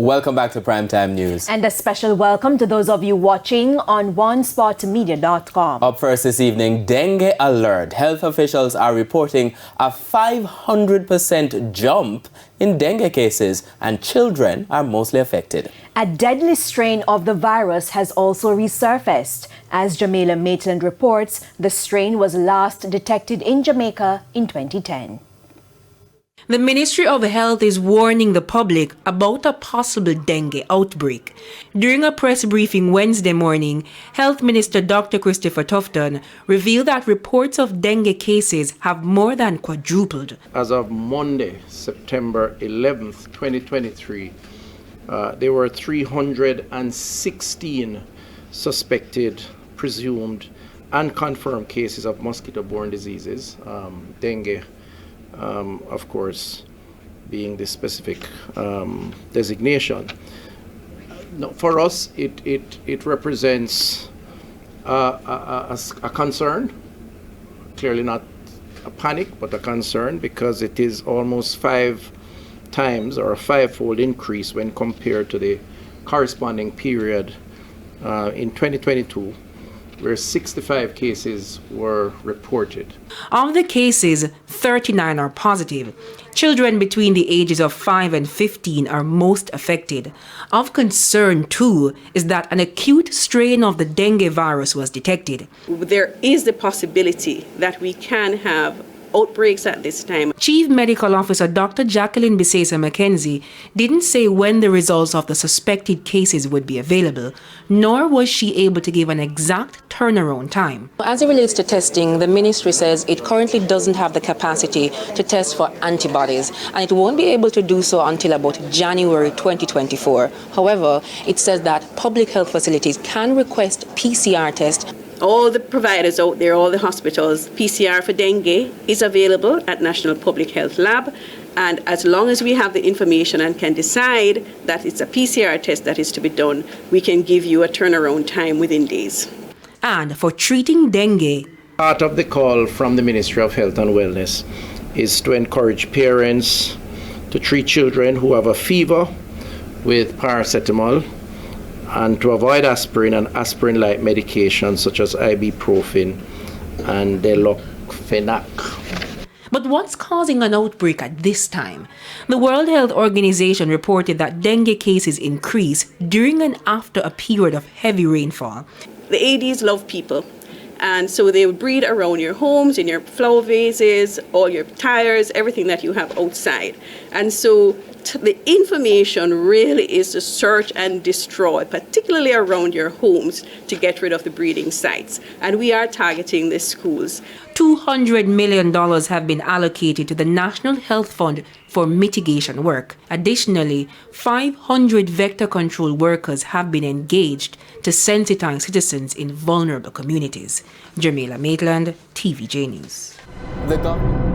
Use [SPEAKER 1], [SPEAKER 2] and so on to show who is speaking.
[SPEAKER 1] Welcome back to Primetime News.
[SPEAKER 2] And a special welcome to those of you watching on onespotmedia.com.
[SPEAKER 1] Up first this evening, dengue alert. Health officials are reporting a 500% jump in dengue cases, and children are mostly affected.
[SPEAKER 2] A deadly strain of the virus has also resurfaced. As Jamaica Maitland reports, the strain was last detected in Jamaica in 2010.
[SPEAKER 3] The Ministry of Health is warning the public about a possible dengue outbreak. During a press briefing Wednesday morning, Health Minister Dr. Christopher Tufton revealed that reports of dengue cases have more than quadrupled.
[SPEAKER 4] As of Monday, September 11th, 2023, there were 316 suspected, presumed, and confirmed cases of mosquito-borne diseases, dengue, of course, being the specific designation. No, for us, it represents a concern, clearly not a panic, but a concern, because it is almost 5 times or a 5-fold increase when compared to the corresponding period in 2022, where 65 cases were reported.
[SPEAKER 3] Of the cases, 39 are positive. Children between the ages of 5 and 15 are most affected. Of concern, too, is that an acute strain of the dengue virus was detected.
[SPEAKER 5] There is the possibility that we can have outbreaks at this time.
[SPEAKER 3] Chief Medical Officer Dr. Jacqueline Bisesa McKenzie didn't say when the results of the suspected cases would be available, nor was she able to give an exact turnaround time.
[SPEAKER 6] As it relates to testing, the ministry says it currently doesn't have the capacity to test for antibodies, and it won't be able to do so until about January 2024. However, it says that public health facilities can request PCR tests.
[SPEAKER 5] All the providers out there, all the hospitals, PCR for dengue is available at National Public Health Lab. And as long as we have the information and can decide that it's a PCR test that is to be done, we can give you a turnaround time within days.
[SPEAKER 3] And for treating dengue,
[SPEAKER 4] part of the call from the Ministry of Health and Wellness is to encourage parents to treat children who have a fever with paracetamol, and to avoid aspirin and aspirin-like medications such as ibuprofen and diclofenac.
[SPEAKER 3] But what's causing an outbreak at this time? The World Health Organization reported that dengue cases increased during and after a period of heavy rainfall.
[SPEAKER 5] The Aedes love people, and so they would breed around your homes, in your flower vases, all your tires, everything that you have outside. And so the information really is to search and destroy, particularly around your homes, to get rid of the breeding sites. And we are targeting the schools.
[SPEAKER 3] $200 million have been allocated to the National Health Fund for mitigation work. Additionally, 500 vector control workers have been engaged to sensitize citizens in vulnerable communities. Jamaica Maitland, TVJ News.
[SPEAKER 1] The government